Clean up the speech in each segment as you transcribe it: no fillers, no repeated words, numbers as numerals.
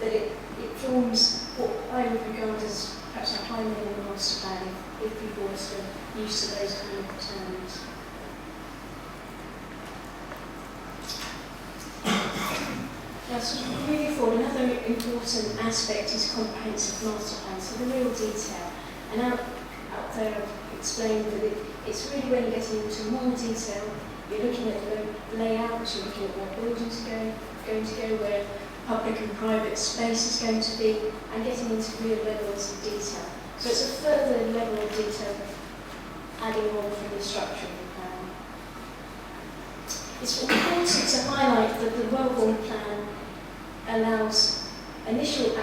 that it forms what I would regard as perhaps a high-level master plan if people were still used to those kind of terms. Now, sort of moving forward, another important aspect is comprehensive master plan, so the real detail. And out there I've explained that it's really when you're getting into more detail, you're looking at the layout, you're looking at where buildings are going to go, where public and private space is going to be, and getting into real levels of detail. So it's a further level of detail adding on from the structure of the plan. It's important to highlight that the Welborne plan allows initial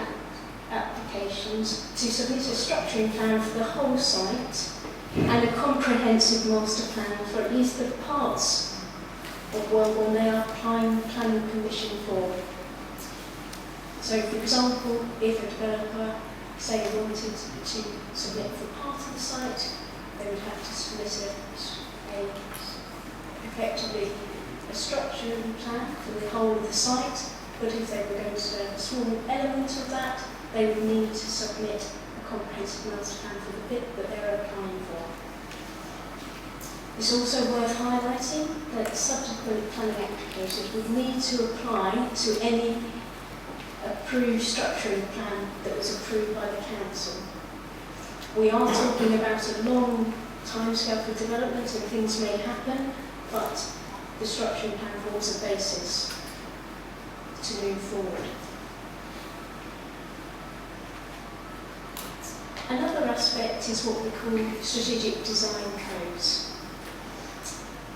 applications to submit a structuring plan for the whole site and a comprehensive master plan for at least the parts of Welborne they are applying planning permission for. So, for example, if a developer, say, wanted to submit for part of the site, they would have to submit effectively a structuring plan for the whole of the site. But if they were going to learn a small element of that, they would need to submit a comprehensive master plan for the bit that they're applying for. It's also worth highlighting that subsequent planning applications would need to apply to any approved structuring plan that was approved by the council. We are talking about a long timescale for development and things may happen, but the structuring plan forms a basis to move forward. Another aspect is what we call strategic design codes.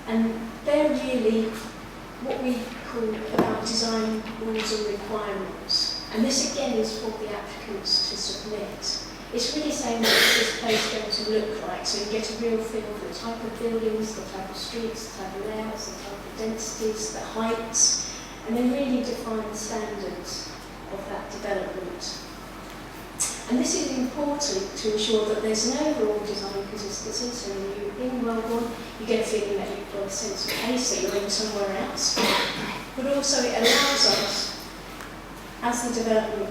And they're really what we call about design rules and requirements. And this again is for the applicants to submit. It's really saying what is this place going to look like, so you get a real feel for the type of buildings, the type of streets, the type of layouts, the type of densities, the heights, and then really define the standards of that development. And this is important to ensure that there's an overall design consistency, so when you're in Welborne, you get a feeling that you've got a sense of pace, that you're in somewhere else. But also it allows us, as the development,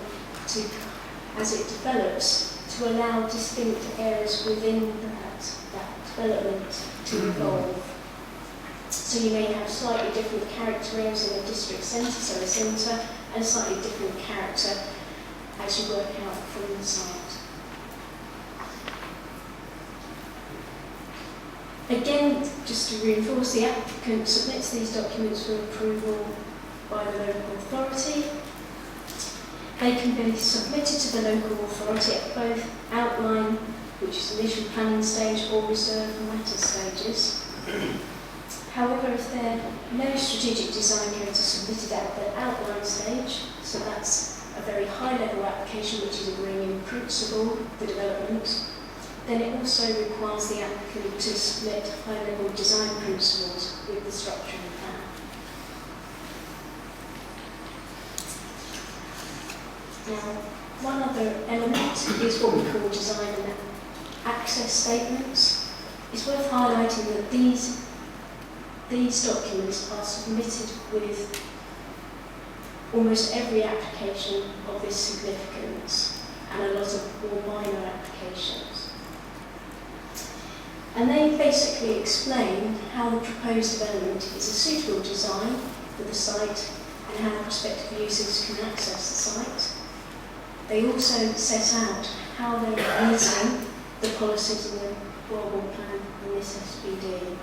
as it develops, to allow distinct areas within that development to evolve. So you may have slightly different character areas in a district centre, so a centre, and slightly different character as you work out from the site. Again, just to reinforce, the applicant submits these documents for approval by the local authority. They can be submitted to the local authority at both outline, which is initial planning stage, or reserve matter stages. However, if there are no strategic design codes are submitted at the outline stage, so that's a very high-level application which is agreeing in principle the development, then it also requires the applicant to submit high-level design principles with the structuring plan. Now, one other element is what we call design and access statements. It's worth highlighting that these documents are submitted with almost every application of this significance and a lot of more minor applications. And they basically explain how the proposed development is a suitable design for the site and how prospective users can access the site. They also set out how they are meeting the policies in the Welborne plan and this SPD.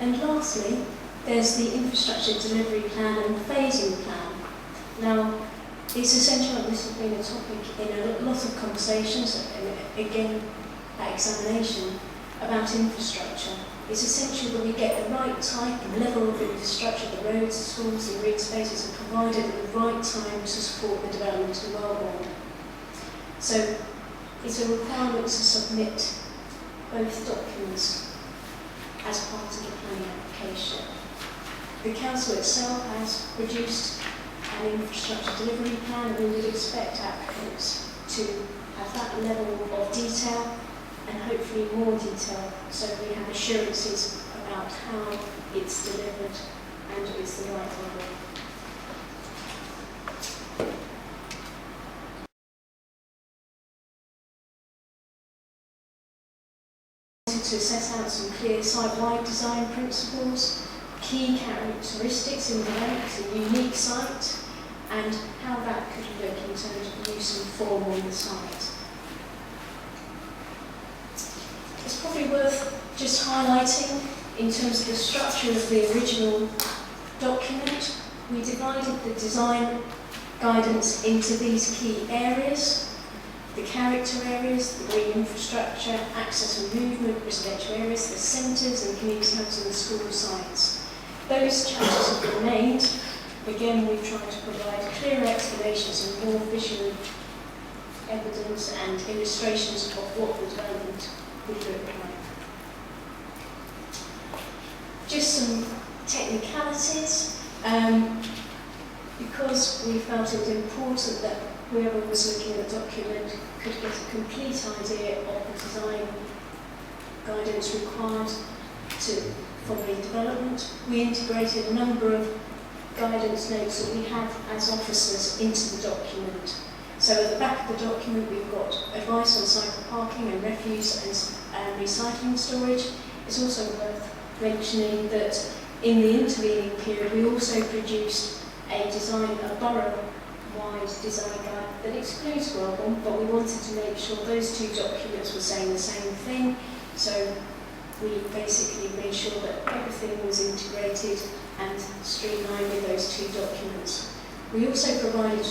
And lastly, there's the infrastructure delivery plan and phasing plan. Now, it's essential, and this has been a topic in a lot of conversations, and again, at examination, about infrastructure. It's essential that we get the right type and level of infrastructure, the roads, the schools, the green spaces are provided at the right time to support the development of Welborne. So it's a requirement to submit both documents as part of the planning application. The council itself has produced an infrastructure delivery plan, and we would expect applicants to have that level of detail and hopefully more detail, so we have assurances about how it's delivered and it's the right model. To set out some clear site-wide design principles, key characteristics inherent to a unique site, and how that could look in terms of use and form on the site. It's probably worth just highlighting, in terms of the structure of the original document, we divided the design guidance into these key areas: the character areas, the green infrastructure, access and movement, residential areas, the centres and community hubs and the school sites. Those chapters have remained. Again, we've tried to provide clearer explanations and more visual evidence and illustrations of what the development would look like. Just some technicalities, because we felt it was important that whoever was looking at the document could get a complete idea of the design guidance required for the development. We integrated a number of guidance notes that we have as officers into the document. So at the back of the document we've got advice on cycle parking and refuse and recycling storage. It's also worth mentioning that in the intervening period we also produced a borough-wide design guide that excludes Welborne, but we wanted to make sure those two documents were saying the same thing. So we basically made sure that everything was integrated and streamlined in those two documents. We also provided,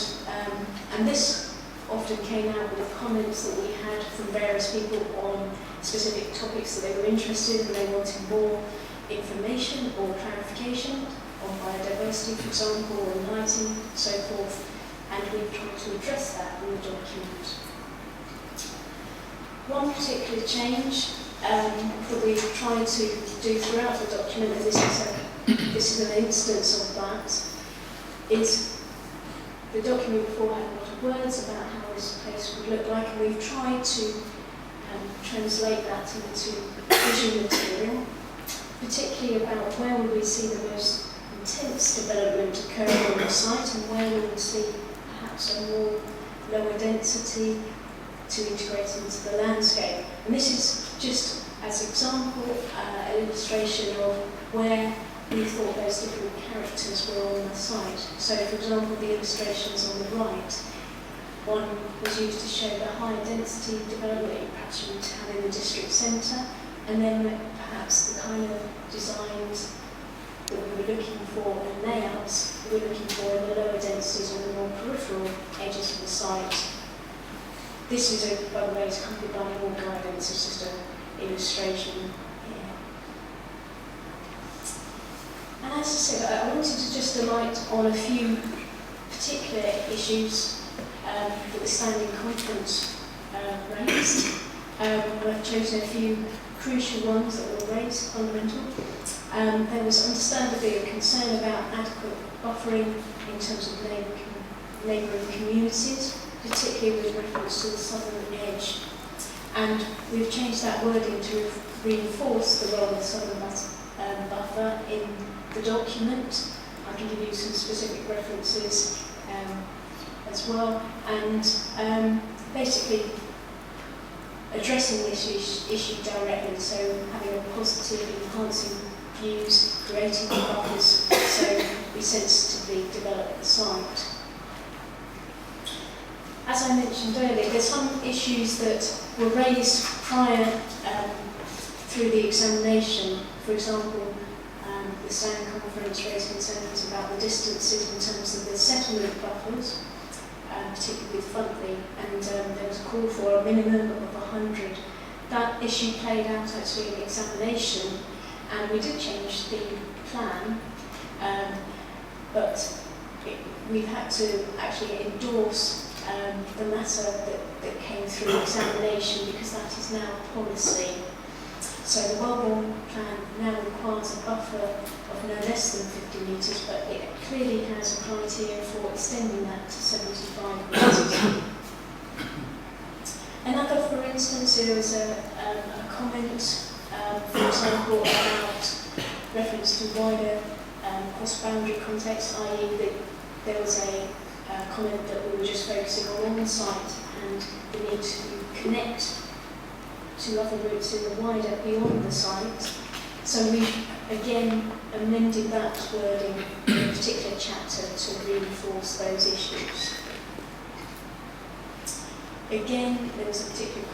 and this often came out with comments that we had from various people on specific topics that they were interested in and they wanted more information or clarification on biodiversity, for example, or lighting, so forth, and we've tried to address that in the document. One particular change that we've tried to do throughout the document, and this is an instance of that, is the document before had a lot of words about how this place would look like, and we've tried to translate that into visual material, particularly about where would we see the most intense development occurring on the site and where we would see perhaps a more lower density to integrate into the landscape. And this is just as example, an illustration of where we thought those different characters were on the site. So for example, the illustrations on the right, one was used to show the higher density development you perhaps would have in the district centre, and then perhaps the kind of designs that we were looking for and layouts we were looking for in the lower densities or the more peripheral edges of the site. This is, by the way, is accompanied by more guidance. It's just an illustration here. And as I said, I wanted to just alight on a few particular issues that the Standing Conference raised. And I've chosen a few crucial ones that were raised, fundamental. There was understandably a concern about adequate buffering in terms of neighbouring communities, particularly with reference to the southern edge. And we've changed that wording to reinforce the role of the southern buffer in the document. I can give you some specific references as well. And basically addressing this issue directly, so having a positive, enhancing views, creating buffers so we sensitively develop the site. As I mentioned earlier, there's some issues that were raised prior through the examination. For example, the Standing Conference raised concerns about the distances in terms of the settlement buffers, particularly with Funtley, and there was a call for a minimum of 100. That issue played out actually in the examination, and we did change the plan, but we've had to actually endorse the matter that came through examination because that is now policy. So the Welborne plan now requires a buffer of no less than 50 metres, but it clearly has a criteria for extending that to 75 metres. Another, for instance, there was a comment, for example, about reference to wider cross-boundary context, i.e. that there was a comment that we were just focusing on the site and the need to connect to other routes in the wider beyond the site. So we again amended that wording in a particular chapter to reinforce those issues. Again, there was a particular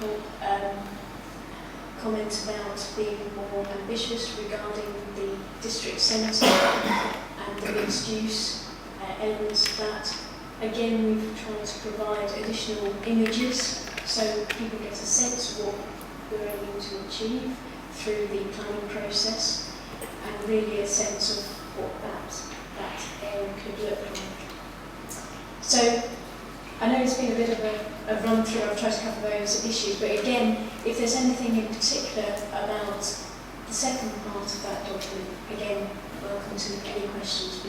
comment about being more ambitious regarding the district centre and the mixed use elements of that. Again, we've tried to provide additional images so people get a sense of what we're aiming to achieve through the planning process, and really a sense of what that area could look like. So I know it's been a bit of a run through, I've tried to cover those issues, but again, if there's anything in particular about the second part of that document, again, welcome to any questions.